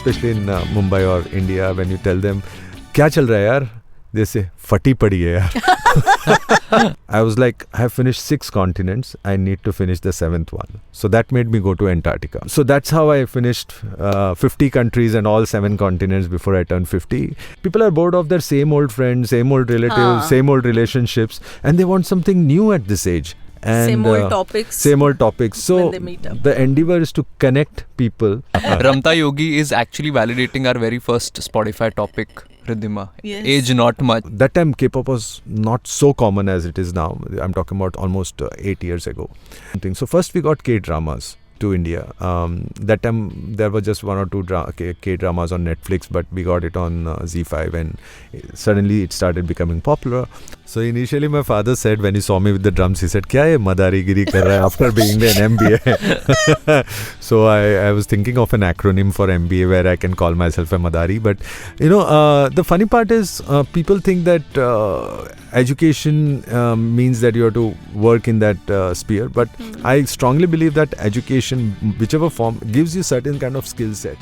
especially in Mumbai or India, when you tell them, "Kya chal raha hai yaar?" They say, "Fati padi hai yaar." I was like, I have finished 6 continents. I need to finish the 7th one. So that made me go to Antarctica. So that's how I finished 50 countries and all 7 continents before I turned 50. People are bored of their same old friends, same old relatives, same old relationships, and they want something new at this age. And same old topics. So when they meet up. the endeavor is to connect people. Ramta Yogi is actually validating our very first Spotify topic, Riddhima. Yes. Age not much. That time K-pop was not so common as it is now. I'm talking about almost 8 years ago. So first we got K-dramas to India. That time there were just 1 or 2 K-dramas on Netflix, but we got it on Z5 and suddenly it started becoming popular. So initially my father said, when he saw me with the drums, he said, "Kya ye madarigiri kar raha hai after being an MBA?" So I was thinking of an acronym for MBA where I can call myself a Madari. But the funny part is people think that education means that you have to work in that sphere. But I strongly believe that education, whichever form, gives you certain kind of skill set.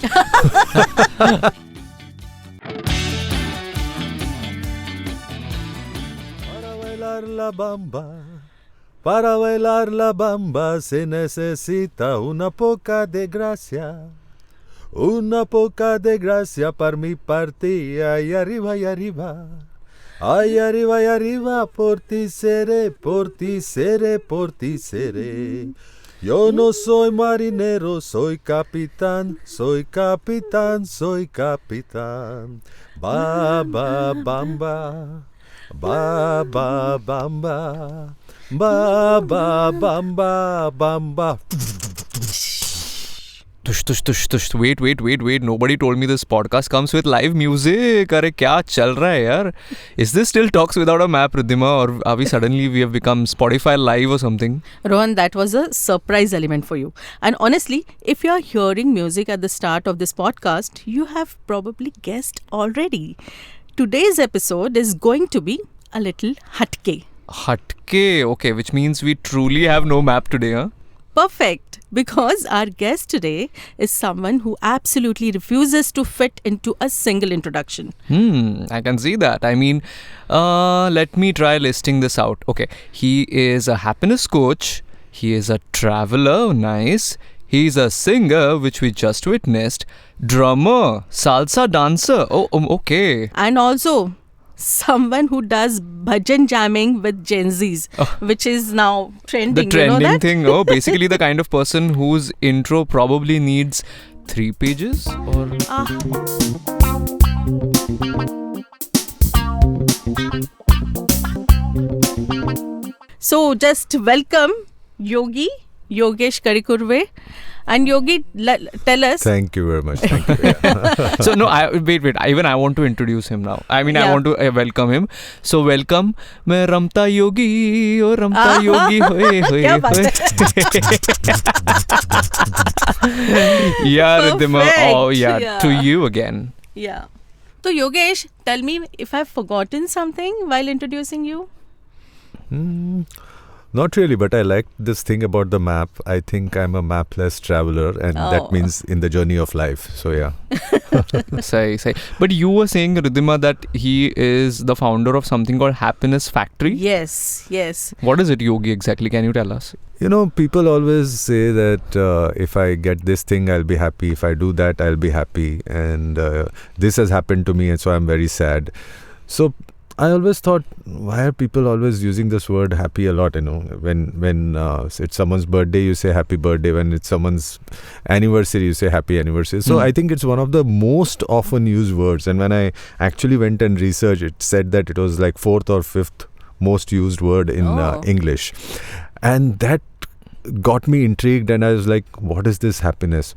Para bailar la bamba se necesita una poca de gracia. Una poca de gracia para mi partida y arriba y arriba. Ay, arriba y arriba, por ti seré, por ti seré, por ti seré. Yo no soy marinero, soy capitán, soy capitán, soy capitán. Ba, ba, bamba. Ba ba bamba, ba ba bamba bamba. Tush tush tush tush. Wait. Nobody told me this podcast comes with live music. Arey kya chal raha hai yaar? Is this still Talks Without a Map, Riddhima, or are we have become Spotify Live or something? Rohan, that was a surprise element for you. And honestly, if you are hearing music at the start of this podcast, you have probably guessed already. Today's episode is going to be a little hatke. Hatke, okay, which means we truly have no map today, huh? Perfect, because our guest today is someone who absolutely refuses to fit into a single introduction. I can see that. I mean, let me try listing this out. Okay, he is a happiness coach. He is a traveler, nice. He's a singer, which we just witnessed. Drummer, salsa dancer. Oh, okay. And also someone who does bhajan jamming with Gen Zs, which is now trending. The trending you know that? thing. Oh, basically the kind of person whose intro probably needs 3 pages or... So just welcome Yogesh Karikurve. And Yogi, tell us. Thank you very much. Thank you. Yeah. So no, wait. Even I want to introduce him now. I mean, I want to welcome him. So welcome, मैं Ramta Yogi, oh Ramta Yogi, hoye hoye. Yeah, Riddhima. Oh yeah, to you again. Yeah. So Yogesh, tell me if I've forgotten something while introducing you. Not really, but I like this thing about the map. I think I'm a mapless traveler, and that means in the journey of life. So yeah. Say. But you were saying, Riddhima, that he is the founder of something called Happiness Factory. Yes. What is it, Yogi, exactly? Can you tell us? People always say that if I get this thing, I'll be happy. If I do that, I'll be happy. And this has happened to me, and so I'm very sad. So I always thought, why are people always using this word happy a lot? When it's someone's birthday, you say happy birthday. When it's someone's anniversary, you say happy anniversary. So I think it's one of the most often used words. And when I actually went and researched, it said that it was like 4th or 5th most used word in English. And that got me intrigued, and I was like, what is this happiness?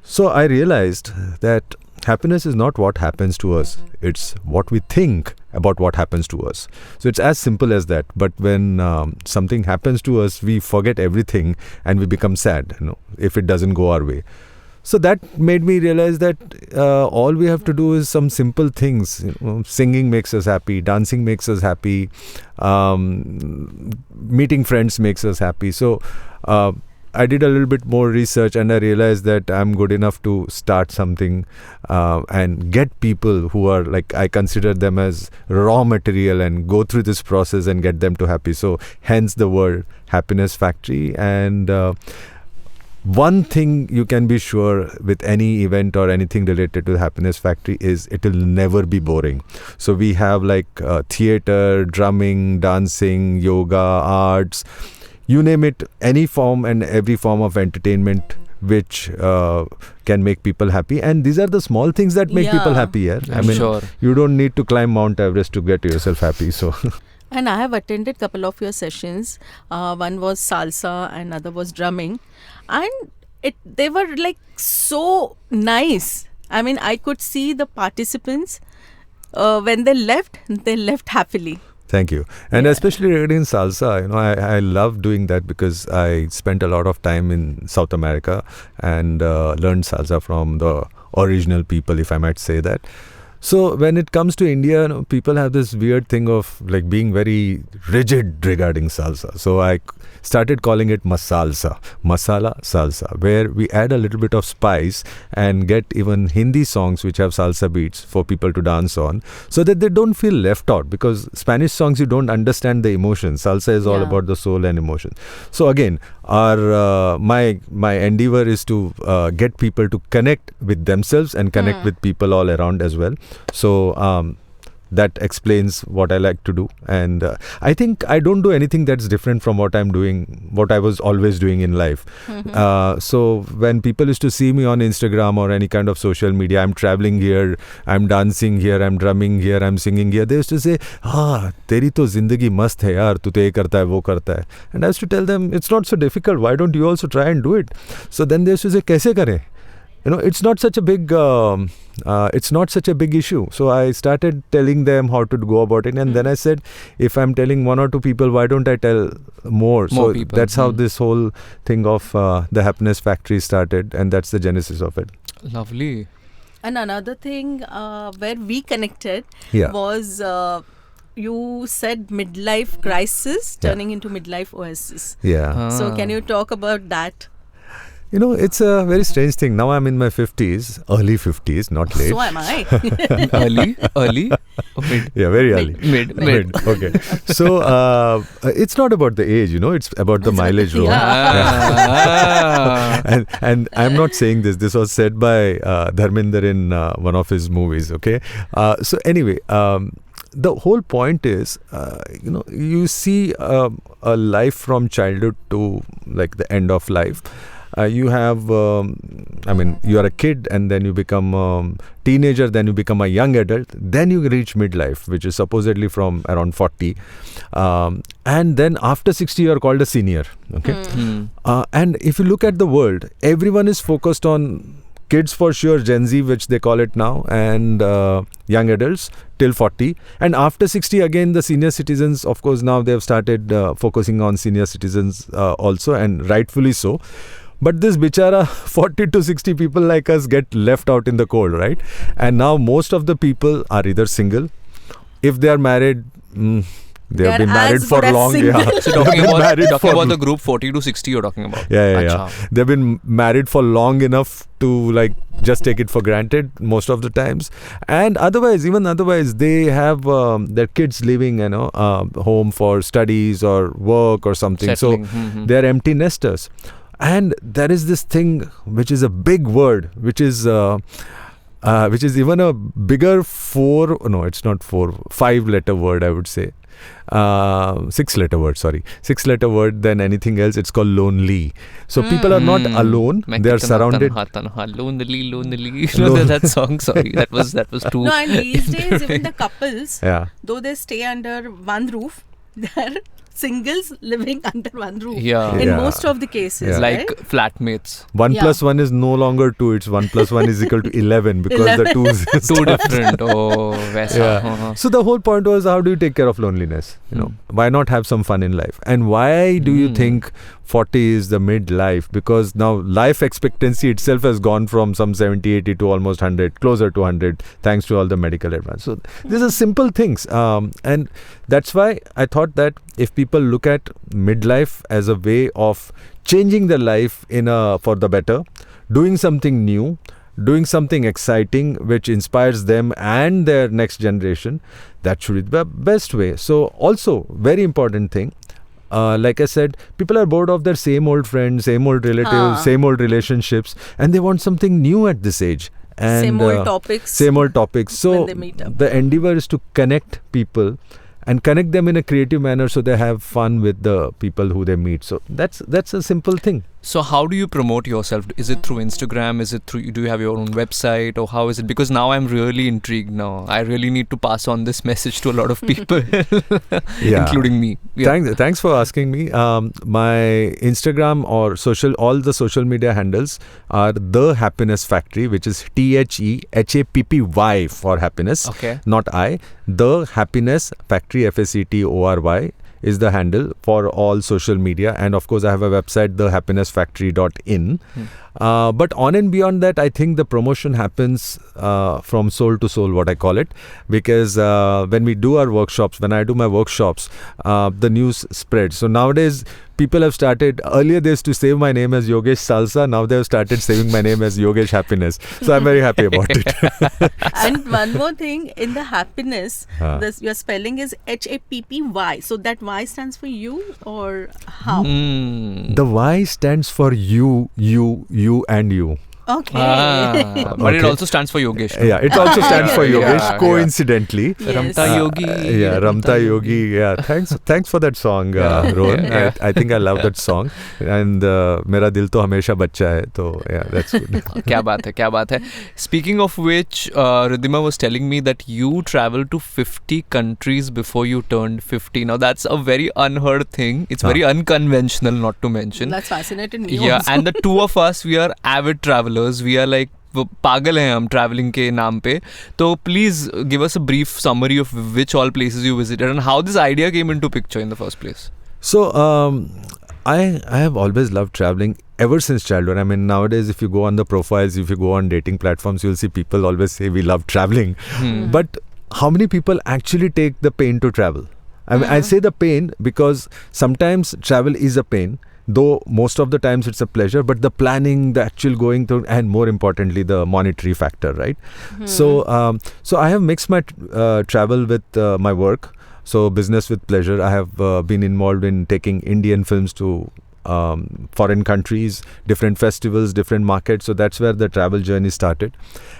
So I realized that happiness is not what happens to us. It's what we think about what happens to us. So it's as simple as that. But when something happens to us, we forget everything and we become sad, if it doesn't go our way. So that made me realize that all we have to do is some simple things. Singing makes us happy, dancing makes us happy, meeting friends makes us happy. So I did a little bit more research, and I realized that I'm good enough to start something and get people who are like, I consider them as raw material, and go through this process and get them to happy. So hence the word Happiness Factory. And one thing you can be sure with any event or anything related to the Happiness Factory is it will never be boring. So we have like theater, drumming, dancing, yoga, arts, you name it, any form and every form of entertainment which can make people happy. And these are the small things that make people happy. Yeah? I mean, sure. you don't need to climb Mount Everest to get yourself happy. So And I have attended couple of your sessions. One was salsa and other was drumming, and they were like so nice. I mean, I could see the participants when they left happily. thank you. And especially regarding salsa, you know, I love doing that because I spent a lot of time in South America and learned salsa from the original people, if I might say that. So when it comes to India, you know, people have this weird thing of like being very rigid regarding salsa. So I started calling it masala salsa, where we add a little bit of spice and get even Hindi songs which have salsa beats for people to dance on, so that they don't feel left out, because Spanish songs you don't understand the emotion. Salsa is all about the soul and emotion. So again, our my endeavor is to get people to connect with themselves and connect with people all around as well. So that explains what I like to do. And I think I don't do anything that's different from what I'm doing, what I was always doing in life. So when people used to see me on Instagram or any kind of social media, I'm traveling here, I'm dancing here, I'm drumming here, I'm singing here, they used to say, teri to zindagi mast hai yaar, tu to ye karta hai, wo karta hai. And I used to tell them, it's not so difficult, why don't you also try and do it? So then they used to say, kaise kare? You know, it's not such a big issue. So I started telling them how to go about it, and then I said, if I'm telling one or two people, why don't I tell more? So people. That's how this whole thing of the Happiness Factory started, and that's the genesis of it. Lovely. And another thing where we connected was you said midlife crisis turning into midlife oasis. Yeah. So can you talk about that? You know, it's a very strange thing. Now I'm in my 50s, early 50s, not late. So am I. early? Or mid? Yeah, very early. Mid. Okay. So it's not about the age, you know, it's about the mileage roll. And I'm not saying this. This was said by Dharmender in one of his movies, okay? So anyway, the whole point is, you know, you see a life from childhood to like the end of life. You have, you are a kid, and then you become a teenager, then you become a young adult, then you reach midlife, which is supposedly from around 40. And then after 60, you are called a senior. Okay. And if you look at the world, everyone is focused on kids for sure, Gen Z, which they call it now, and young adults till 40. And after 60, again, the senior citizens, of course, now they have started focusing on senior citizens also, and rightfully so. But this bichara 40 to 60 people like us get left out in the cold, right? And now most of the people are either single. If they are married, they have been married for long. Yeah. So talking about the group 40 to 60 you're talking about. Yeah. They've been married for long enough to like just take it for granted most of the times. And even otherwise, they have their kids living, you know, home for studies or work or something. Settling. So they're empty nesters. And there is this thing which is a big word, which is even a bigger 5-letter word, I would say. 6-letter word than anything else. It's called lonely. So people are not alone. They are surrounded. Lonely. You know that song. Sorry, that was too. No, and these days even the couples, though they stay under one roof, they're singles living under one roof. In most of the cases, like right? flatmates. 1 plus 1 is no longer 2. It's 1 plus 1 is equal to 11 because the 2 is too different. Oh, Vaisa. So the whole point was, how do you take care of loneliness? You know, why not have some fun in life? And why do you think 40 is the midlife, because now life expectancy itself has gone from some 70, 80 to almost 100, closer to 100, thanks to all the medical advance. So these are simple things. And that's why I thought that if people look at midlife as a way of changing their life for the better, doing something new, doing something exciting which inspires them and their next generation, that should be the best way. So also, very important thing, like I said, people are bored of their same old friends, same old relatives, same old relationships, and they want something new at this age. And same old topics. Same old topics. So when they meet up. the endeavor is to connect people and connect them in a creative manner so they have fun with the people who they meet. So that's a simple thing. So how do you promote yourself? Is it through Instagram? Is it through, do you have your own website, or how is it? Because now I'm really intrigued now. I really need to pass on this message to a lot of people, including me. Yeah. Thanks for asking me. My Instagram or all the social media handles are The Happiness Factory, which is THEHAPPY for happiness, Okay. not I. The Happiness Factory, FACTORY, is the handle for all social media. And of course, I have a website, thehappinessfactory.in. But on and beyond that, I think the promotion happens from soul to soul, what I call it. Because when we do our workshops, when I do my workshops, the news spreads. So nowadays, people have started, earlier they used to save my name as Yogesh Salsa. Now they have started saving my name as Yogesh Happiness. So I'm very happy about it. And one more thing, in the happiness, your spelling is HAPPY. So that Y stands for you, or how? The Y stands for you, and you. Okay. But it also stands for Yogesh. Yeah, it also stands for Yogesh, Yeah, coincidentally. Yes. Ramta Yogi. Yeah, Ramta Yogi. Yeah, thanks for that song, Rohan. Yeah. I think I love that song. And Mera Dil To Hamesha Bachcha Hai. So yeah, that's good. Kya baat hai. Speaking of which, Ridhima was telling me that you traveled to 50 countries before you turned 50. Now that's a very unheard thing. It's very unconventional, not to mention. That's fascinated me Yeah, also. and the two of us, we are avid travelers. We are like पागल हैं हम traveling के नाम पे. तो please give us a brief summary of which all places you visited and how this idea came into picture in the first place. So I have always loved traveling ever since childhood. I mean, nowadays, if you go on the profiles, if you go on dating platforms, you'll see people always say we love traveling. But how many people actually take the pain to travel? I mean, I say the pain because sometimes travel is a pain, though most of the times it's a pleasure, but the planning, the actual going through, and more importantly, the monetary factor, right? So I have mixed my travel with my work. So business with pleasure. I have been involved in taking Indian films to foreign countries, different festivals, different markets. So that's where the travel journey started.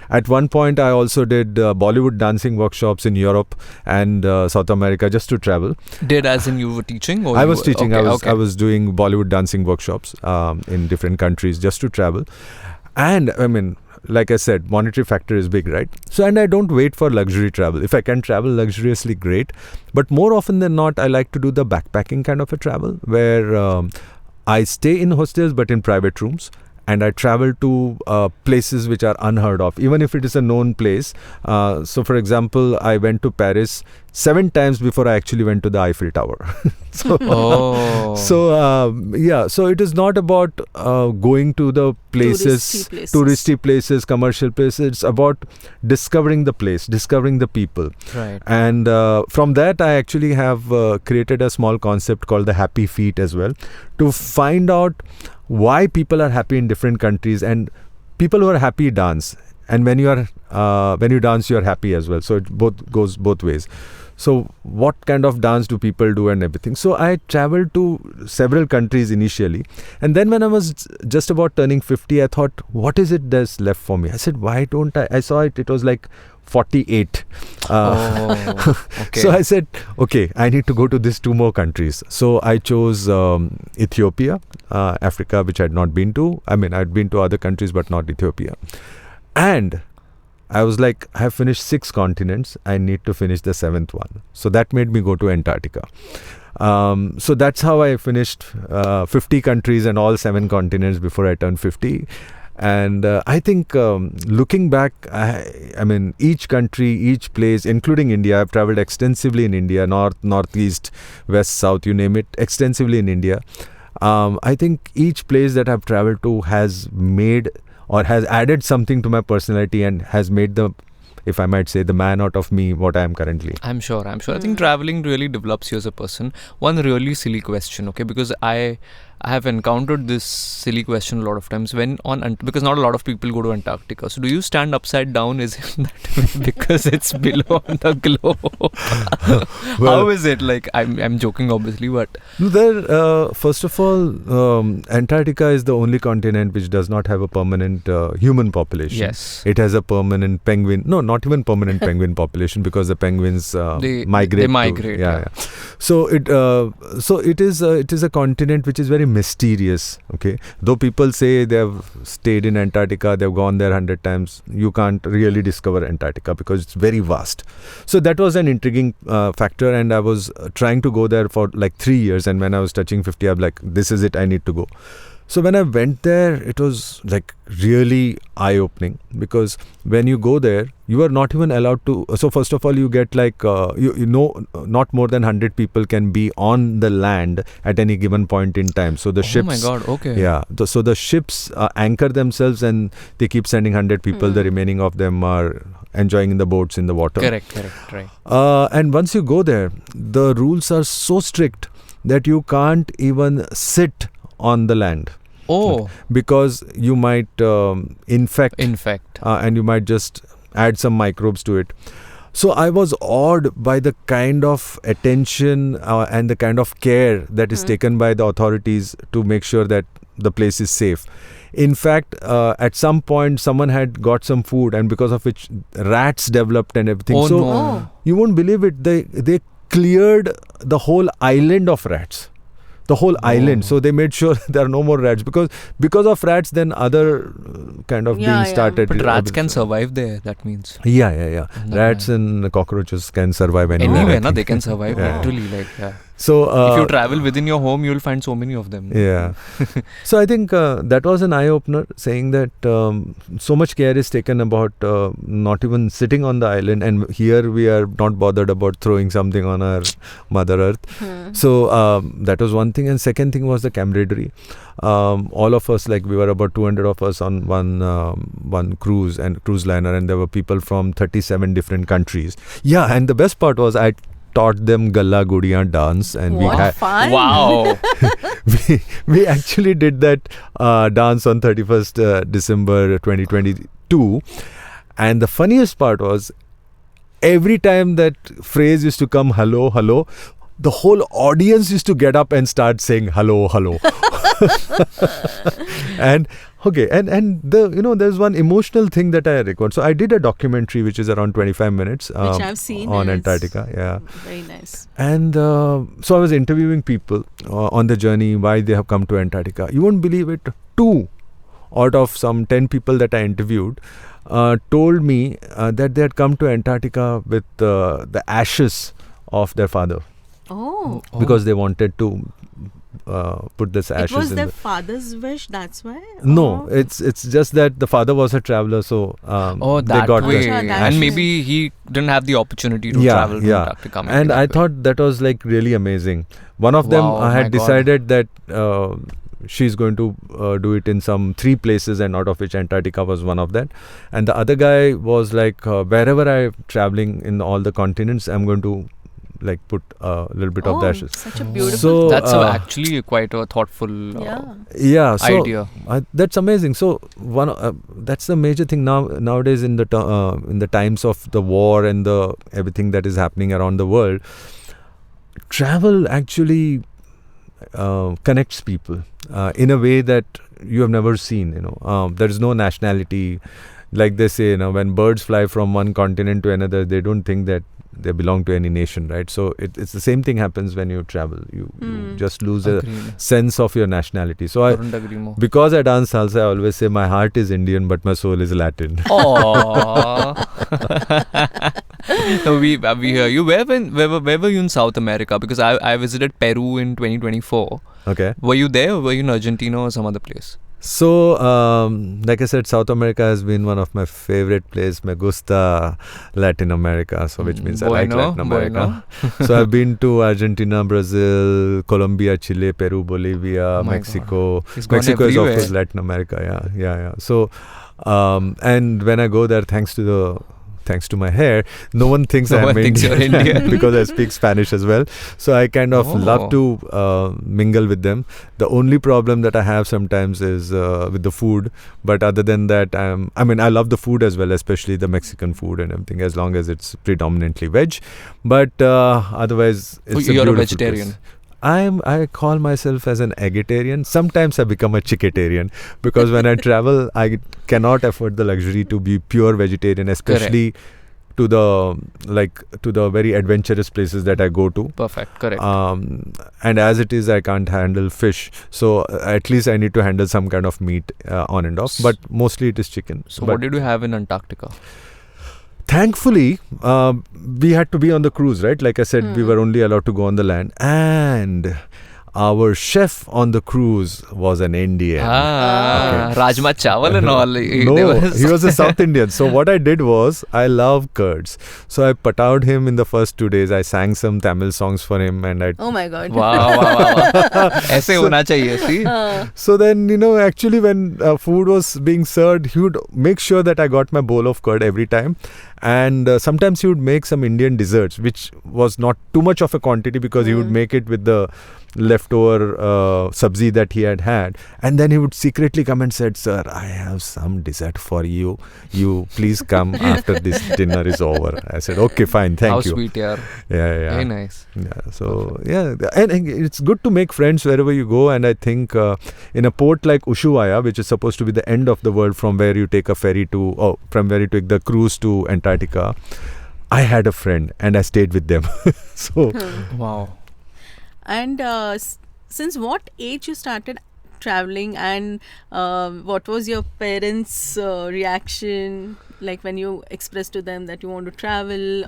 At one point, I also did Bollywood dancing workshops in Europe and South America just to travel. Did as in you were teaching? Or I was teaching. Okay, I was doing Bollywood dancing workshops in different countries just to travel. And I mean, like I said, monetary factor is big, right? So, and I don't wait for luxury travel. If I can travel luxuriously, great. But more often than not, I like to do the backpacking kind of a travel where I stay in hostels but in private rooms. And I travel to places which are unheard of, even if it is a known place. So, for example, I went to Paris 7 times before I actually went to the Eiffel Tower. So it is not about going to the places, touristy places, commercial places. It's about discovering the place, discovering the people. Right. And from that, I actually have created a small concept called the Happy Feet as well, to find out why people are happy in different countries. And people who are happy dance, and when you dance, you are happy as well. So it goes both ways. So what kind of dance do people do and everything? So I traveled to several countries initially, and then when I was just about turning 50, I thought, what is it that's left for me? I said, why don't I saw it was like 48. Okay. So I said, okay, I need to go to these 2 more countries. So I chose Ethiopia, Africa, which I had not been to. I mean, I'd been to other countries, but not Ethiopia. And I was like, I have finished 6 continents. I need to finish the 7th one. So that made me go to Antarctica. So that's how I finished 50 countries and all 7 continents before I turned 50. And I think looking back, I mean, each country, each place, including India, I've traveled extensively in India, north, northeast, west, south, you name it, extensively in India. I think each place that I've traveled to has made or has added something to my personality and has made the, if I might say, the man out of me what I am currently. I'm sure. I think traveling really develops you as a person. One really silly question, okay? Because I have encountered this silly question a lot of times because not a lot of people go to Antarctica. So do you stand upside down? Is it that way because it's below the globe? How is it? Like I'm joking obviously, but There, first of all, Antarctica is the only continent which does not have a permanent human population. yes. It has a permanent penguin. No, not even permanent penguin population because the penguins migrate. They migrate. Yeah. So it is a continent which is very mysterious. Okay, though people say they have stayed in Antarctica, they've gone there 100 times. You can't really discover Antarctica because it's very vast. So that was an intriguing factor, and I was trying to go there for like 3 years. And when I was touching 50, I'm like, this is it. I need to go. So when I went there, it was like really eye-opening because when you go there, you are not even allowed to. So first of all, you get like not more than 100 people can be on the land at any given point in time. So the ships. Oh my God. Okay. Yeah. So the ships anchor themselves and they keep sending 100 people. The remaining of them are enjoying in the boats in the water. Correct. Right. And once you go there, the rules are so strict that you can't even sit on the land. Oh. Because you might infect and you might just add some microbes to it. So I was awed by the kind of attention and the kind of care that is taken by the authorities to make sure that the place is safe. In fact, at some point someone had got some food and because of which rats developed and everything. Oh, so no. you won't believe it, they cleared the whole island of rats. The whole island. So they made sure there are no more rats because of rats then other kind of beings started. But rats can survive there, that means. Yeah. No, Rats and cockroaches can survive anywhere. Anywhere, no, they can survive Yeah. literally. So If you travel within your home, you'll find so many of them. Yeah. So I think that was an eye-opener, saying that so much care is taken about not even sitting on the island, and here we are not bothered about throwing something on our Mother Earth. So that was one thing, and second thing was the camaraderie. All of us, like we were about 200 of us on one cruise liner, and there were people from 37 different countries. Yeah, and the best part was I taught them Galla Gudiyan dance, and What fun! Wow. we actually did that dance on 31st December 2022, and the funniest part was every time that phrase used to come, hello, hello, the whole audience used to get up and start saying hello, hello. And there's one emotional thing that I record. So I did a documentary which is around 25 minutes Which I've seen on and Antarctica. Yeah. Very nice. And so I was interviewing people on the journey, why they have come to Antarctica. You won't believe it. 2 out of some 10 people that I interviewed told me that they had come to Antarctica with the ashes of their father. Oh. Because they wanted to put this ashes It was in their father's wish, that's why? No, it's just that the father was a traveler, so that they got way. the that And way. maybe he didn't have the opportunity to travel to Antarctica. maybe And that I way. thought that was like really amazing. One of them Wow, my had God. decided that she's going to do it in some 3 places, and out of which Antarctica was one of that. And the other guy was like, wherever I'm traveling in all the continents, I'm going to like put a little bit of the ashes. Such a beautiful So That's actually quite a thoughtful yeah, so idea. that's amazing. So that's the major thing nowadays in the times of the war and the everything that is happening around the world. Travel actually connects people in a way that you have never seen. There is no nationality. Like they say, when birds fly from one continent to another, they don't think that they belong to any nation, right? So it's the same thing happens when you travel. You just lose a sense of your nationality. So Couldn't agree more. because I dance salsa, I always say my heart is Indian, but my soul is Latin. Aww. So we hear you. Where were you in South America? Because I visited Peru in 2024. Okay. Were you there or were you in Argentina or some other place? So, like I said, South America has been one of my favorite places. Me gusta Latin America, so which means I like Latin America. So I've been to Argentina, Brazil, Colombia, Chile, Peru, Bolivia, Mexico. Mexico is of course Latin America. Yeah. So, and when I go there, thanks to my hair, no one thinks I'm Indian because I speak Spanish as well. So I kind of love to mingle with them. The only problem that I have sometimes is with the food. But other than that, I love the food as well, especially the Mexican food and everything, as long as it's predominantly veg. But otherwise, it's you're a vegetarian. Place. I call myself as an eggetarian. Sometimes I become a chicketarian because when I travel, I cannot afford the luxury to be pure vegetarian, especially to the very adventurous places that I go to. Perfect, correct. And as it is, I can't handle fish, so at least I need to handle some kind of meat on and off. But mostly it is chicken. So what did you have in Antarctica? Thankfully, we had to be on the cruise, right? Like I said, we were only allowed to go on the land. And our chef on the cruise was an Indian. Rajma chawal and all. No, he was a South Indian. So what I did was, I love curds. So I patawed him in the first 2 days. I sang some Tamil songs for him, and I. Oh my God! Wow. ऐसे होना चाहिए, see? So then, actually when food was being served, he would make sure that I got my bowl of curd every time. And sometimes he would make some Indian desserts, which was not too much of a quantity because he would make it with the leftover sabzi that he had, and then he would secretly come and said, "Sir, I have some dessert for you. You please come after this dinner is over." I said, "Okay, fine, thank you." How sweet, yaar. Yeah. Very nice. Yeah. So and it's good to make friends wherever you go. And I think in a port like Ushuaia, which is supposed to be the end of the world, from where you take a ferry from where you take the cruise to Antarctica, I had a friend and I stayed with them. So wow. And since what age you started traveling, and what was your parents' reaction, like when you expressed to them that you want to travel?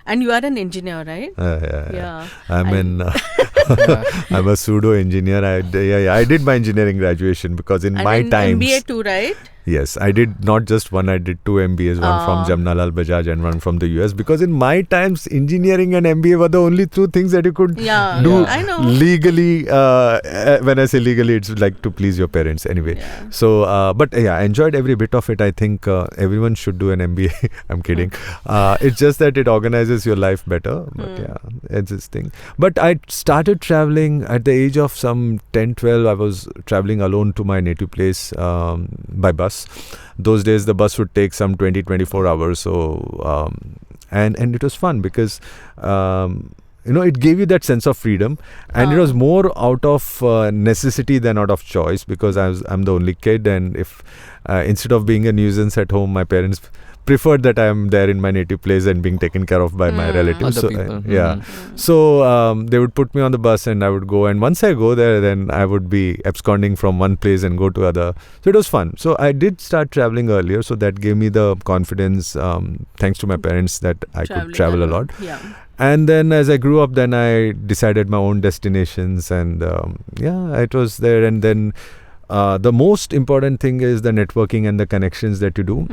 And you are an engineer, right? Yeah. I'm a pseudo engineer. I did my engineering graduation because in my times. MBA too, right? Yes, I did not just one, I did 2 MBAs, one from Jamnalal Bajaj and one from the US, because in my times, engineering and MBA were the only 2 things that you could do legally. When I say legally, it's like to please your parents anyway. Yeah. So, but I enjoyed every bit of it. I think everyone should do an MBA. I'm kidding. It's just that it organizes your life better. But it's this thing. But I started traveling at the age of some 10, 12. I was traveling alone to my native place by bus. Those days the bus would take some 20-24 hours, so and it was fun because it gave you that sense of freedom, and it was more out of necessity than out of choice, because I'm the only kid, and if instead of being a nuisance at home, my parents preferred that I am there in my native place and being taken care of by my relatives. So they would put me on the bus and I would go, and once I go there, then I would be absconding from one place and go to other. So it was fun. So I did start traveling earlier, so that gave me the confidence, thanks to my parents, that I could travel a lot. And then as I grew up, then I decided my own destinations, and it was there. And then the most important thing is the networking and the connections that you do,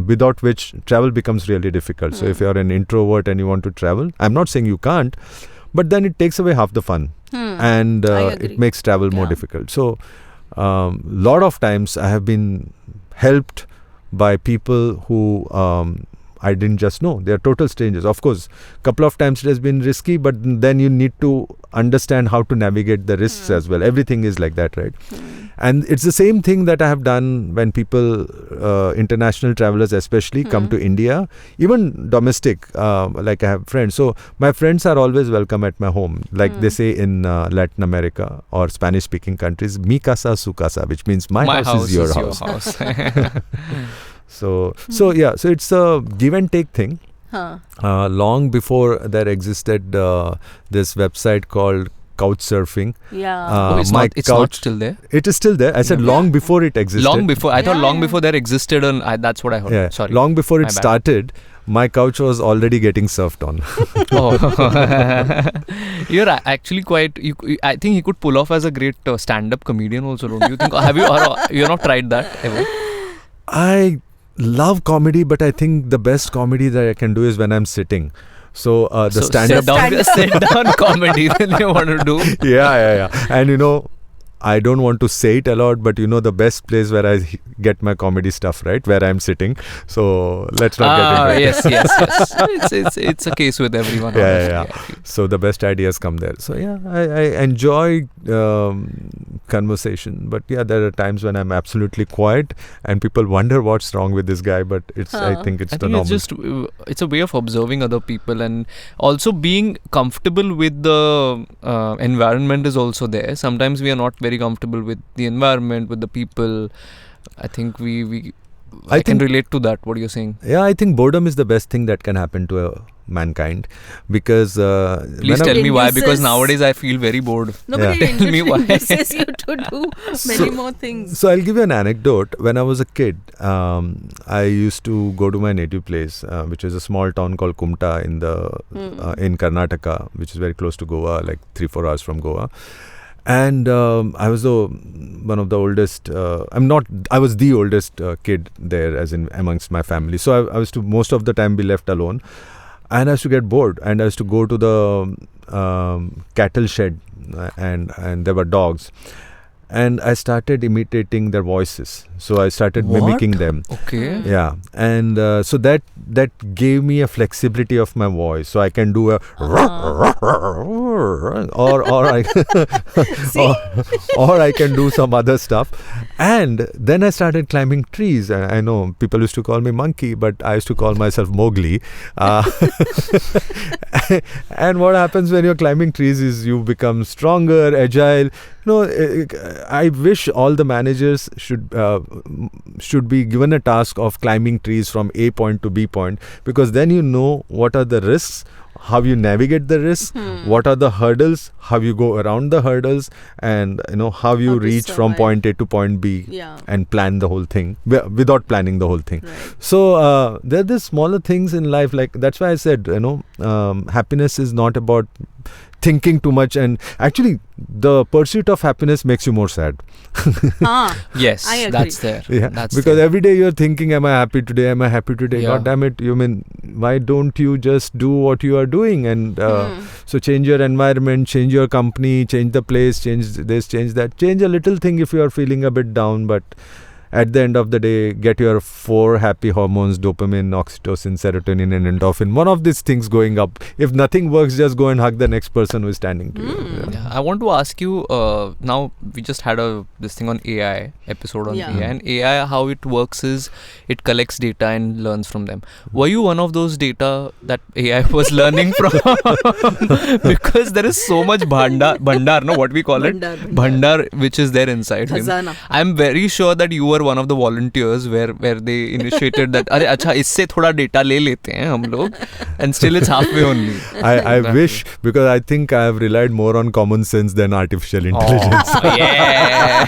without which travel becomes really difficult. So if you're an introvert and you want to travel, I'm not saying you can't, but then it takes away half the fun, and it makes travel more difficult. So lot of times I have been helped by people who I didn't just know. They are total strangers. Of course, couple of times it has been risky, but then you need to understand how to navigate the risks as well. Everything is like that, right? And it's the same thing that I have done when people, international travelers especially, come to India, even domestic, like I have friends. So my friends are always welcome at my home. Like they say in Latin America or Spanish speaking countries, mi casa, su casa, which means my house is your house. So it's a give and take thing. Long before there existed this website called Couchsurfing. It's not still there? It is still there. I said long before it existed. Long before. I thought long before there existed, and that's what I heard. Yeah. Sorry. Long before it started, my couch was already getting surfed on. Oh. You're actually quite. I think he could pull off as a great stand-up comedian also, don't you think? Have you? Or you not tried that ever? I love comedy, but I think the best comedy that I can do is when I'm sitting. So the stand-up. Sit down comedy then you want to do. Yeah. And I don't want to say it a lot, but the best place where I get my comedy stuff, right? Where I'm sitting. So let's not get into it. Yes. It's a case with everyone. Yeah. So the best ideas come there. So yeah, I enjoy conversation, but yeah, there are times when I'm absolutely quiet and people wonder what's wrong with this guy, but I think it's the normal. It's a way of observing other people, and also being comfortable with the environment is also there. Sometimes we are not very comfortable with the environment, with the people. I think I can relate to that, what you're saying. Yeah, I think boredom is the best thing that can happen to mankind, because please tell me why, because nowadays I feel very bored. Nobody Tell me why. induces you to do many more things. So I'll give you an anecdote. When I was a kid, I used to go to my native place, which is a small town called Kumta in Karnataka, which is very close to Goa, like 3-4 hours from Goa. And I was one of the oldest. I was the oldest kid there, as in amongst my family. So I was to most of the time be left alone, and I used to get bored. And I used to go to the cattle shed, and there were dogs, and I started imitating their voices. So I started mimicking them. Okay. Yeah, and so that gave me a flexibility of my voice, so I can do a or I can do some other stuff. And then I started climbing trees. I know people used to call me monkey, but I used to call myself Mowgli. And what happens when you're climbing trees is you become stronger, agile. I wish all the managers should be given a task of climbing trees from A point to B point, because then you know what are the risks, how you navigate the risks, what are the hurdles, how you go around the hurdles, and how you reach from point A to point B, and plan the whole thing without planning the whole thing. Right. So there are the smaller things in life, like that's why I said happiness is not about thinking too much, and actually the pursuit of happiness makes you more sad. Yes, I agree. that's there. Yeah, that's because there. every day you're thinking, am I happy today? Am I happy today? Yeah. God damn it! Why don't you just do what you are doing? And so change your environment, change your company, change the place, change this, change that, change a little thing if you are feeling a bit down, but at the end of the day, get your 4 happy hormones, dopamine, oxytocin, serotonin and endorphin. One of these things going up. If nothing works, just go and hug the next person who is standing to you. Yeah, I want to ask you, now we just had this thing on AI, episode on AI, and AI, how it works is it collects data and learns from them. Were you one of those data that AI was learning from? Because there is so much bhandar, no, what we call it? Bhandar, which is there inside him. I'm very sure that you were one of the volunteers where they initiated that, अरे अच्छा इससे थोड़ा data ले लेते हैं हम लोग, and still it's halfway only. I wish, because I think I have relied more on common sense than artificial intelligence. Oh, yeah.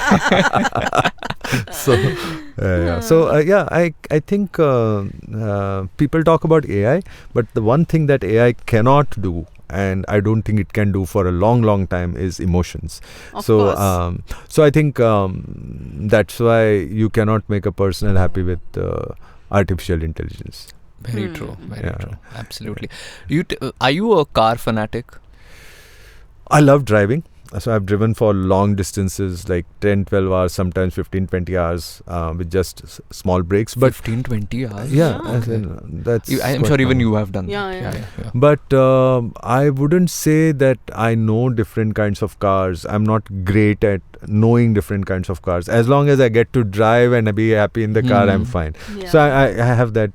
I think people talk about AI, but the one thing that AI cannot do, and I don't think it can do for a long time, is emotions. So I think that's why you cannot make a person happy with artificial intelligence. Very true. Very true. Absolutely. Are you a car fanatic? I love driving. So I've driven for long distances, like 10-12 hours, sometimes 15-20 hours, with just small breaks. But 15-20 hours? Yeah. Okay. That's I'm sure even you have done that. Yeah. But I wouldn't say that I know different kinds of cars. I'm not great at knowing different kinds of cars. As long as I get to drive and be happy in the car, I'm fine. Yeah. So I have that,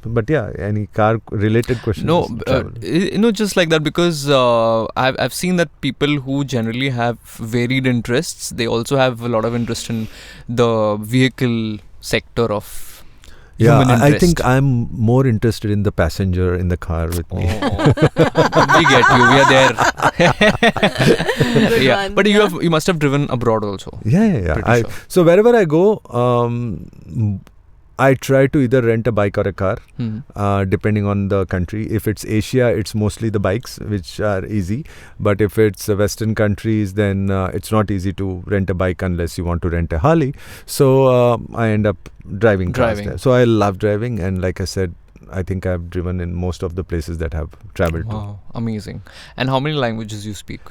But any car related questions? No, just like that, because I've seen that people who generally have varied interests, they also have a lot of interest in the vehicle sector of human interest. I think I'm more interested in the passenger in the car with me. We get you. We are there. But you must have driven abroad also. Yeah. So wherever I go, I try to either rent a bike or a car, Hmm. depending on the country. If it's Asia, it's mostly the bikes, which are easy. But if it's Western countries, then it's not easy to rent a bike unless you want to rent a Harley. So I end up driving cars Driving. there. So I love driving, and like I said, I think I've driven in most of the places that I've traveled to. Wow, amazing. And how many languages you speak?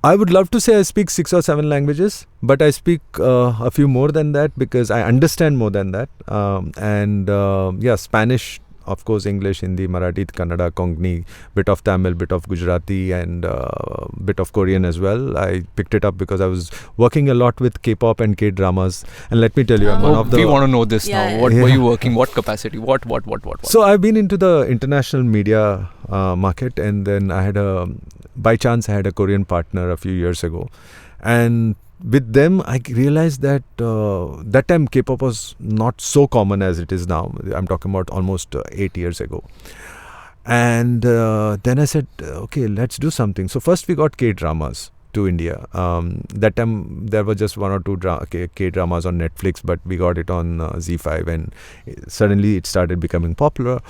I would love to say I speak 6 or 7 languages, but I speak a few more than that because I understand more than that. Yeah, Spanish, of course, English, Hindi, Marathi, Kannada, Konkani, bit of Tamil, bit of Gujarati, and bit of Korean as well. I picked it up because I was working a lot with K-pop and K-dramas. And let me tell you, I'm one of the... We want to know this Yeah, now. yeah. What were Yeah. you working? What capacity? What? So I've been into the international media market, and then by chance I had a Korean partner a few years ago, and with them I realized that that time K-pop was not so common as it is now. I'm talking about almost 8 years ago. And then I said, okay, let's do something. So first we got K-dramas to India. That time there were just 1 or 2 K-dramas on Netflix, but we got it on Z5, and suddenly it started becoming popular.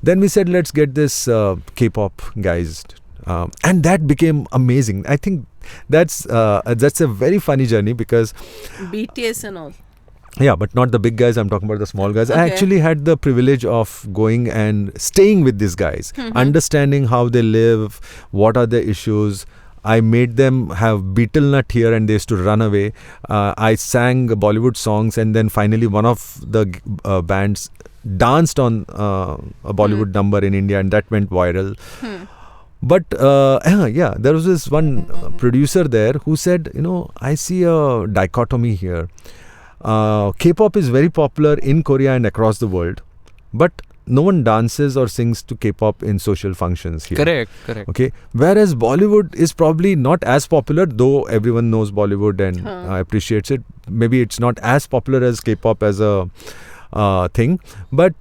Then we said, let's get this K-pop guys, and that became amazing. I think that's a very funny journey because BTS and all. yeah, but not the big guys. I'm talking about the small guys. I Okay. actually had the privilege of going and staying with these guys, understanding how they live, what are the issues. I made them have Beetle Nut here, and they used to run away. I sang Bollywood songs, and then finally one of the bands danced on a Bollywood number in India, and that went viral. But yeah, there was this one producer there who said, I see a dichotomy here. K-pop is very popular in Korea and across the world, but no one dances or sings to K-pop in social functions here. Correct. Okay, whereas Bollywood is probably not as popular, though everyone knows Bollywood and appreciates it. Maybe it's not as popular as K-pop as a thing, but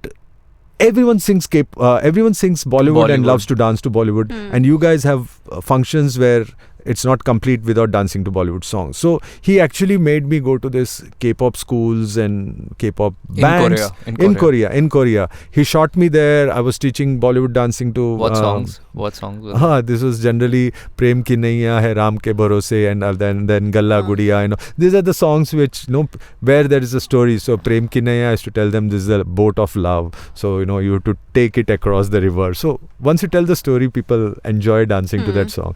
everyone sings Bollywood and loves to dance to Bollywood. And you guys have functions where it's not complete without dancing to Bollywood songs. So he actually made me go to this K-pop schools and K-pop bands In Korea. He shot me there. I was teaching Bollywood dancing to What songs? What songs? Were this was generally Prem Ki Naiya Hai Ram Ke Bharose, and then Galla Gudiya. These are the songs which where there is a story. So Prem Ki Naiya, I used to tell them this is a boat of love. So you have to take it across the river. So once you tell the story, people enjoy dancing to that song.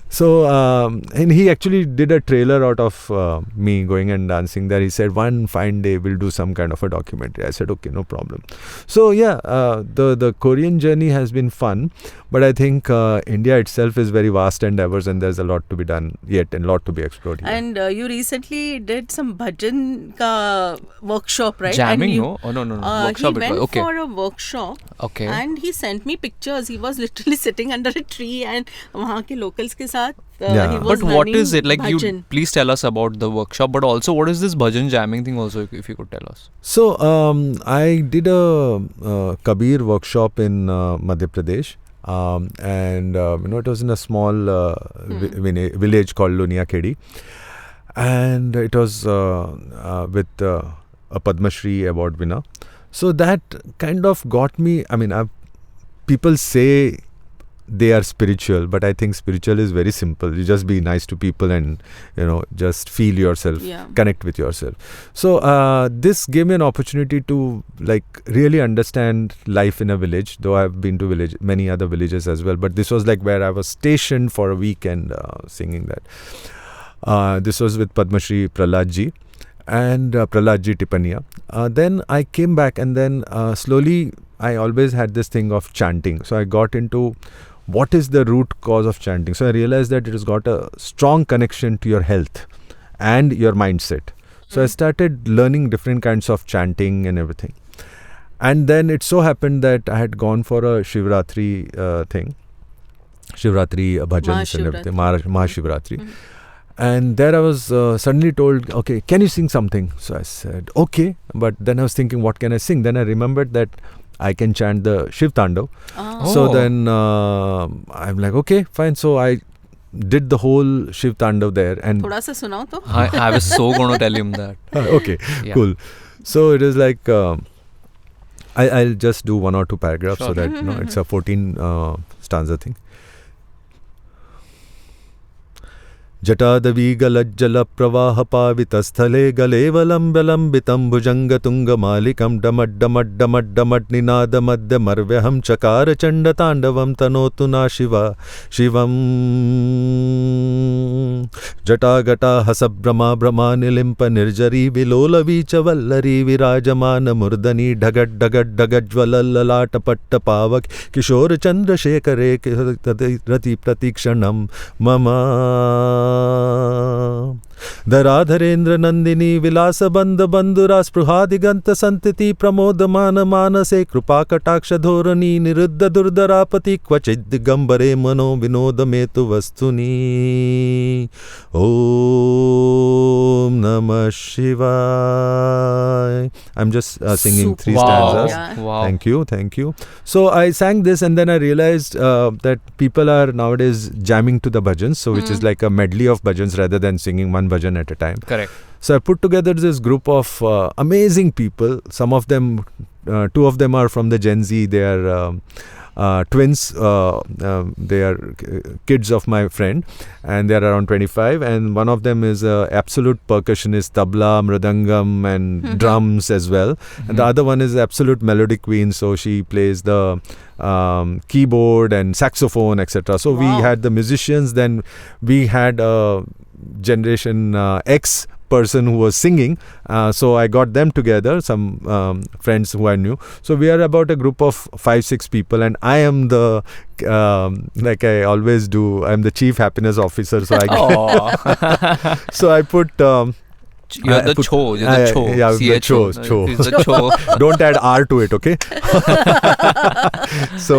So and he actually did a trailer out of me going and dancing there. He said, one fine day we'll do some kind of a documentary. I said, okay, no problem. So yeah, the Korean journey has been fun, but I think India itself is very vast and diverse, and there's a lot to be done yet and a lot to be explored here. And you recently did some bhajan ka workshop, right? Jamming? And you, No? Oh, no. he Workshop. went Okay. for a workshop. Okay. And he sent me pictures. He was literally sitting under a tree and वहाँ के locals के साथ Yeah. he was But what learning is it? Like, you bhajan. please tell us about the workshop, but also what is this bhajan jamming thing also, if you could tell us. So I did a Kabir workshop in Madhya Pradesh. And it was in a small village called Lunia Khedi, and it was with a Padma Shri award winner. So that kind of got me. I mean, people say they are spiritual, but I think spiritual is very simple. You just be nice to people and just feel yourself, connect with yourself. So this gave me an opportunity to really understand life in a village, though I've been to many other villages as well, but this was where I was stationed for a week and singing that. This was with Padma Shri Prahlad ji and Prahlad ji Tipania. Then I came back, and then slowly I always had this thing of chanting. So I got into what is the root cause of chanting. So I realized that it has got a strong connection to your health and your mindset. So I started learning different kinds of chanting and everything. And then it so happened that I had gone for a Shivratri thing. Shivratri bhajans and everything. Mahashivratri. And there I was suddenly told, okay, can you sing something? So I said, okay. But then I was thinking, what can I sing? Then I remembered that I can chant the Shiv Tandav. So then I'm like, okay, fine. So I did the whole Shiv Tandav there. And थोड़ा सा सुनाओ तो. I was so going to tell him that. okay, Yeah. cool. So it is like I'll just do 1 or 2 paragraphs so Sure. that it's a 14 stanza thing. जटादवीगलज्जलप्रवाहपावितस्थले गलेवलम्ब्यलम्बितं भुजङ्गतुङ्गमालिकं डमड्डमड्डमड्डमड्डमड्डमद्यमर्व्यहं चकार चण्डताण्डवं तनोतु ना शिवा शिवम् जटागटाहसभ्रमा भ्रमानिलिम्प निर्जरी विलोलवी च वल्लरी विराजमानमूर्धनि ढगड्ढगड्ढगज्ज्वलल्ललाटपट्टपावक किशोरचन्द्रशेखरे रति प्रतीक्षणं मम धराधरेन्द्र नंदिनी विलास बंद बंधुरा स्पृहा दिगंत संतति प्रमोदमान मानसे कृपा कटाक्ष धोरणी निरुद्ध दुर्धरापति क्वचित् दिगंबरे मनो विनोद में तु वस्तुनि ओम नमः शिवाय. I'm just singing 3 Wow. stanzas. Yeah. Wow. Thank you. So I sang this and then I realized that people are nowadays jamming to the bhajans, so which is like a medley of bhajans rather than singing one bhajan at a time. Correct. So I put together this group of amazing people. Some of them, 2 of them are from the Gen Z. They are twins. They are kids of my friend, and they are around 25. And one of them is absolute percussionist, tabla, mridangam, and drums as well. And the other one is absolute melody queen. So she plays the keyboard and saxophone, etc. So we Wow. had the musicians. Then we had Generation X person who was singing, so I got them together, some friends who I knew. So we are about a group of 5-6 people, and I am the like I always do, I'm the chief happiness officer. So I Aw. so I put You're I the put- cho. You're the cho. yeah, the CHO. cho. He's the cho. don't add R to it, okay? So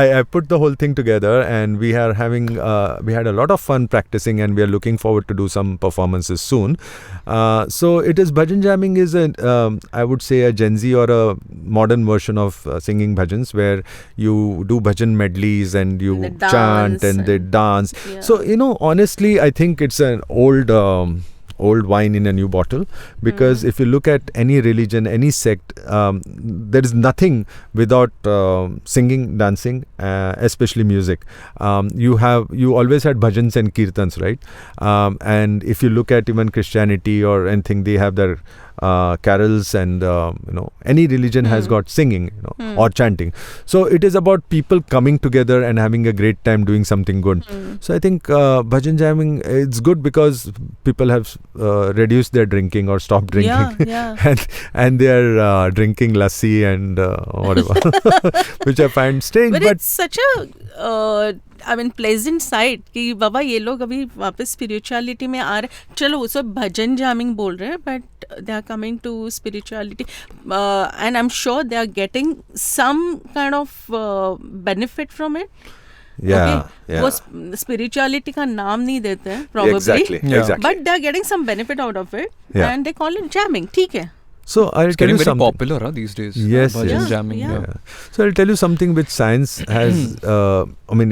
I put the whole thing together, and we are having we had a lot of fun practicing, and we are looking forward to do some performances soon. So it is bhajan jamming is I would say a Gen Z or a modern version of singing bhajans, where you do bhajan medleys and you And they chant dance and they and- dance. Yeah. So honestly, I think it's an old wine in a new bottle, because if you look at any religion, any sect, there is nothing without singing, dancing, especially music. You always had bhajans and kirtans, right? And if you look at even Christianity or anything, they have their carols, and any religion has got singing, or chanting. So it is about people coming together and having a great time doing something good. So I think bhajan jamming, it's good because people have reduced their drinking or stopped drinking. Yeah. and they are drinking lassi and whatever, which I find strange. But But it's such a pleasant sight कि बाबा ये लोग अभी वापस spirituality में आ रहे. चलो वो सब भजन जामिंग बोल रहे हैं, but they are coming to spirituality, and I am sure they are getting some kind of benefit from it. वो स्पिरिचुअलिटी का नाम नहीं देते हैं exactly, probably, exactly. but they are getting some benefit out of it, Yeah. and they call it jamming. ठीक है. So I'll It's tell getting you very something. popular these days. Yes, Bhajan yes. jamming. Yeah. Yeah. So I'll tell you something which science has,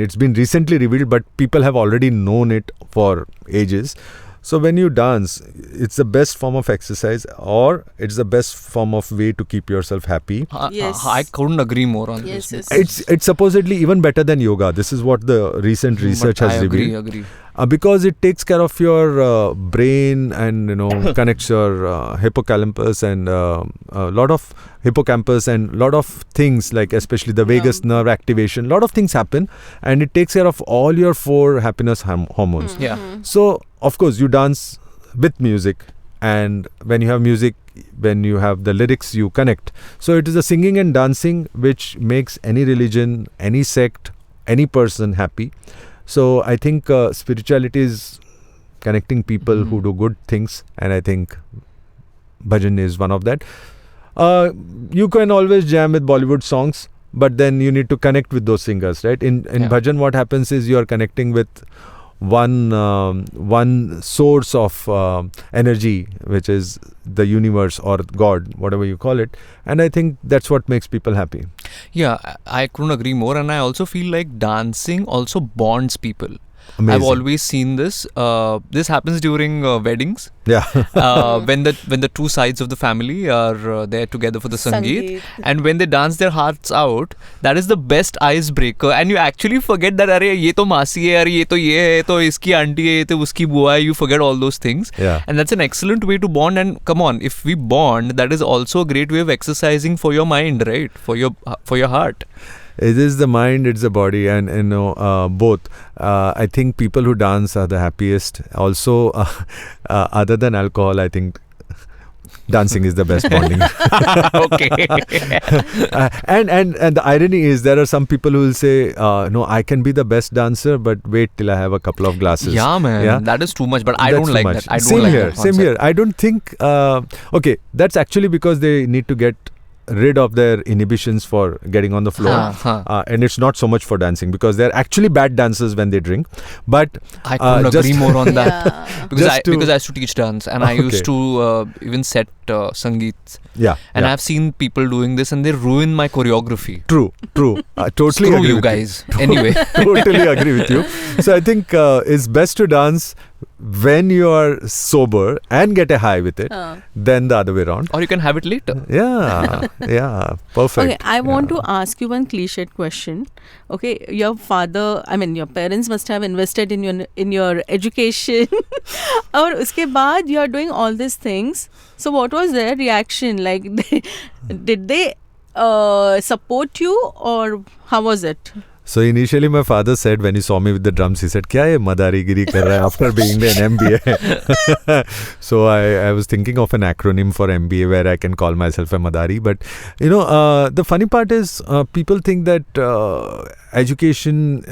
it's been recently revealed, but people have already known it for ages. So when you dance, it's the best form of exercise, or it's the best form of way to keep yourself happy. Yes. I couldn't agree more on Yes, this. yes. It's supposedly even better than yoga. This is what the recent research But has I revealed. agree. Because it takes care of your brain, and connects your hippocampus and a lot of hippocampus and lot of things, like especially the vagus nerve activation. Lot of things happen, and it takes care of all your 4 happiness hormones. Yeah. So of course you dance with music, and when you have music, when you have the lyrics, you connect. So it is the singing and dancing which makes any religion, any sect, any person happy. So I think spirituality is connecting people who do good things, and I think bhajan is one of that. You can always jam with Bollywood songs, but then you need to connect with those singers, right? In Yeah. bhajan, what happens is you are connecting with one source of energy, which is the universe or God, whatever you call it. And I think that's what makes people happy. Yeah, I couldn't agree more, and I also feel like dancing also bonds people. Amazing. I've always seen this. This happens during weddings. Yeah. When the two sides of the family are there together for the Sangeet, Sangeet. and when they dance their hearts out, that is the best icebreaker. And you actually forget that अरे ये तो मासी है, अरे ये तो ये है, तो इसकी आंटी है, ये तो उसकी बुआ है. You forget all those things. Yeah. And that's an excellent way to bond. And come on, if we bond, that is also a great way of exercising for your mind, right? For your heart. It is the mind, it's the body, and both. I think people who dance are the happiest. Also, other than alcohol, I think dancing is the best bonding. Okay. And the irony is, there are some people who will say, no, I can be the best dancer, but wait till I have a couple of glasses. Yeah, man. Yeah? That is too much. But I That's don't like too much. that. I don't Same like here. that Same concept. here. I don't think. Okay, that's actually because they need to get rid of their inhibitions for getting on the floor. And it's not so much for dancing, because they're actually bad dancers when they drink. But I couldn't agree more on that. Yeah. Because I used to teach dance, and I Okay. used to even set Sangeet. yeah, And yeah. I've seen people doing this, and they ruin my choreography. True. I totally Screw agree you with guys. Anyway. Totally agree with you. So I think it's best to dance when you are sober and get a high with it, than the other way around. Or you can have it later. Yeah, perfect. Okay, I want to ask you one cliched question. Okay, your parents must have invested in your education. और उसके बाद you are doing all these things. So what was their reaction? Like, did they support you, or how was it? So initially my father said, when he saw me with the drums, he said, क्या ये मदारीगिरी कर रहा है after being an MBA. So I was thinking of an acronym for MBA where I can call myself a Madari. But the funny part is, people think that education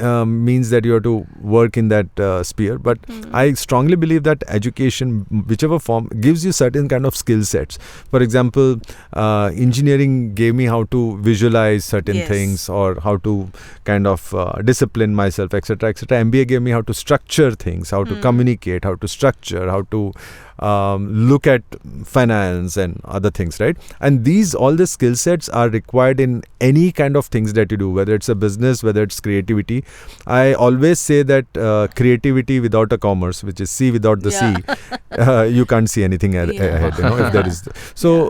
means that you have to work in that sphere. But I strongly believe that education, whichever form, gives you certain kind of skill sets. For example, engineering gave me how to visualize certain Yes. things, or how to kind of discipline myself, etc., etc. MBA gave me how to structure things, how to communicate, how to structure, how to look at finance and other things, right? And all the skill sets are required in any kind of things that you do, whether it's a business, whether it's creativity. I always say that creativity without a commerce, which is C without the C, you can't see anything ahead, if there is. So,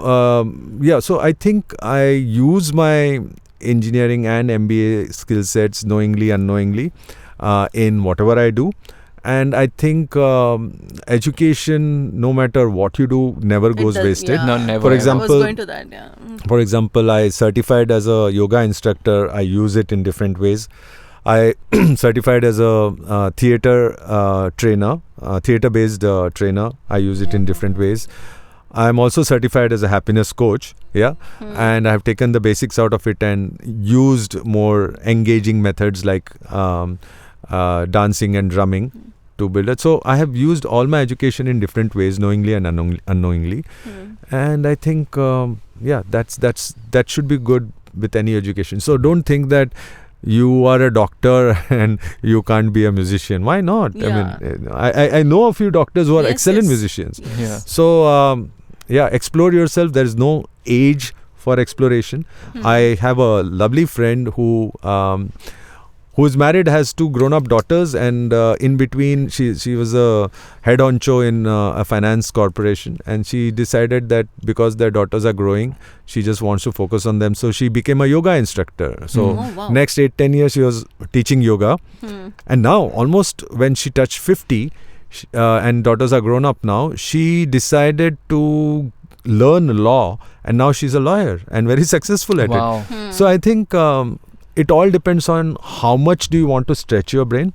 so I think I use my engineering and MBA skill sets knowingly, unknowingly, in whatever I do. And I think education, no matter what you do, never goes wasted. Yeah. No, never. For ever. example, I was going to that. Yeah. For example, I certified as a yoga instructor. I use it in different ways. I certified as a theatre trainer, theatre-based trainer. I use it in different ways. I'm also certified as a happiness coach, and I have taken the basics out of it and used more engaging methods like dancing and drumming to build it. So I have used all my education in different ways, knowingly and unknowingly. And I think, that should be good with any education. So don't think that you are a doctor and you can't be a musician. Why not? Yeah. I mean, I know a few doctors who are Yes, excellent yes. musicians. Yeah. So, explore yourself. There is no age for exploration. I have a lovely friend who's married, has 2 grown-up daughters, and in between she was a head honcho in a finance corporation, and she decided that because their daughters are growing, she just wants to focus on them. So she became a yoga instructor. So Oh, wow. next 8-10 years she was teaching yoga, and now almost when she touched 50 and daughters are grown up now, she decided to learn law, and now she's a lawyer and very successful at it. Wow. So I think it all depends on how much do you want to stretch your brain,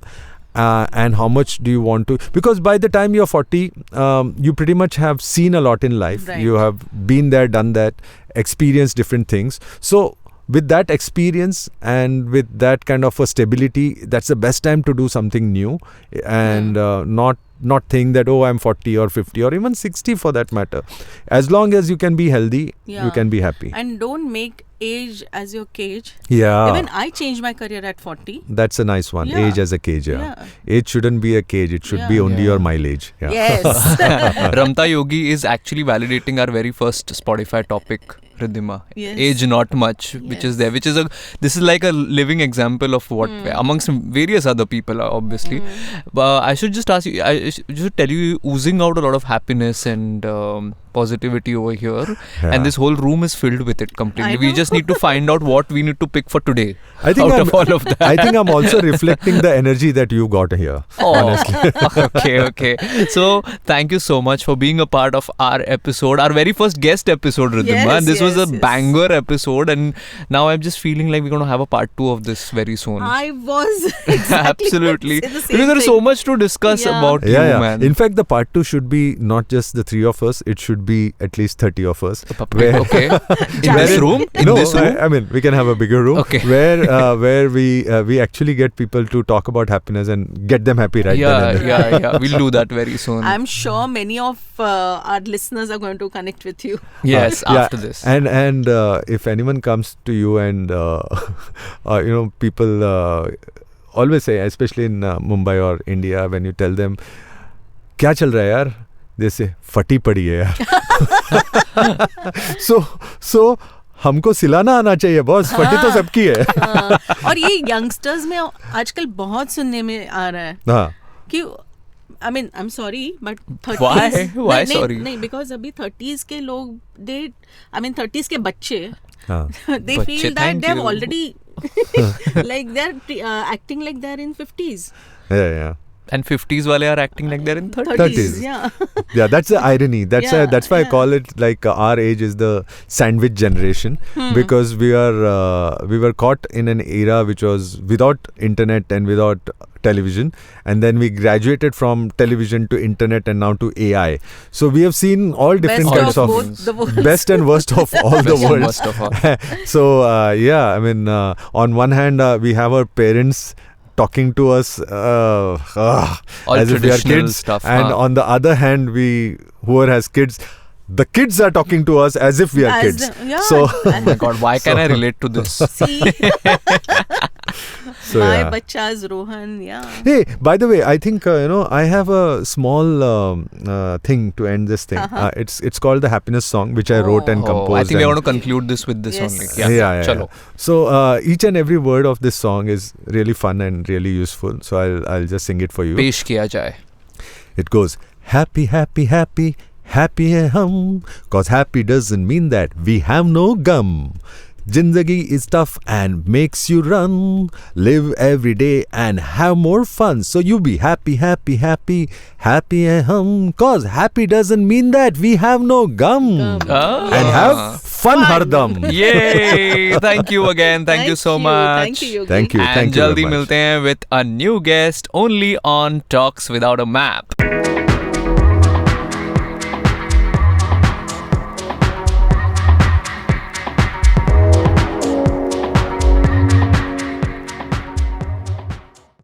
and how much do you want to, because by the time you're 40, you pretty much have seen a lot in life. Right. You have been there, done that, experienced different things. So with that experience and with that kind of a stability, that's the best time to do something new, and not think that, oh, I'm 40 or 50 or even 60 for that matter. As long as you can be healthy, Yeah. you can be happy. And don't make age as your cage. Yeah. Even I changed my career at 40. That's a nice one. Yeah. Age as a cage. Yeah. Age shouldn't be a cage. It should be Yeah. only Yeah. your mileage. Yeah. Yes. Ramta Yogi is actually validating our very first Spotify topic. Riddhima. Yes. Age not much, which is there. This is like a living example of what amongst various other people, obviously. But I should just ask you. I should tell you, oozing out a lot of happiness and positivity over here, and this whole room is filled with it completely. We just need to find out what we need to pick for today. I think out of all of that. I think I'm also reflecting the energy that you got here. Honestly. Okay. So thank you so much for being a part of our episode, our very first guest episode, Riddhima. Yes, And this was a yes. banger episode, and now I'm just feeling like we're going to have a part 2 of this very soon. I was exactly Absolutely. going to say the same Because there is thing. so much to discuss about you, man. In fact, the part 2 should be not just the 3 of us. It should be at least 30 of us. Where- Okay. In Where this it- room? In no, this room? I mean, we can have a bigger room Okay. where we actually get people to talk about happiness and get them happy right then and there. Yeah. We'll do that very soon. I'm sure many of our listeners are going to connect with you. Yes, Yeah, after this. And if anyone comes to you and people always say, especially in Mumbai or India, when you tell them क्या चल रहा है यार, they say फटी पड़ी है यार. so हमको सिलाना आना चाहिए बॉस, फटी तो सबकी है. और ये यंगस्टर्स में आजकल बहुत सुनने में आ रहा है हाँ. कि I mean, I'm sorry, but 30s. Why नहीं, sorry? नहीं, because अभी 30s के लोग, 30s के बच्चे, हाँ. they बच्चे, feel that thank they've you. already, like they're acting like they're in 50s. Yeah. And 50s wale are acting like they're in 30s. 30s. Yeah. Yeah, that's the irony. That's why I Yeah. call it like our age is the sandwich generation, because we were caught in an era which was without internet and without television, and then we graduated from television to internet and now to AI. So we have seen all different Best kinds of of both the worlds. best and worst of all the Best and worlds. worst of all. So I mean, on one hand, we have our parents talking to us All as if we are traditional kids, stuff, and huh? on the other hand, whoever has kids, the kids are talking to us as if we are As kids. the- yeah. So, Oh my god, why can I relate to this? See, so my yeah. bachas, Rohan, yeah. Hey, by the way, I think I have a small thing to end this thing. It's called the Happiness Song, which I wrote and composed. I think we and- want to conclude this with this Yes. only. Yeah. Chalo. So each and every word of this song is really fun and really useful. So I'll just sing it for you. पेश किया जाए. It goes, happy, happy, happy, happy hai hum. Cause happy doesn't mean that we have no gum. Jindagi is tough and makes you run. Live every day and have more fun. So you be happy, happy, happy, happy hai hum. Cause happy doesn't mean that we have no gum. And have fun hardam. Yay! Thank you again. Thank you so much. Thank you, Yogi. Thank you. And Thank you जल्दी very much. मिलते हैं with a new guest only on Talks Without a Map.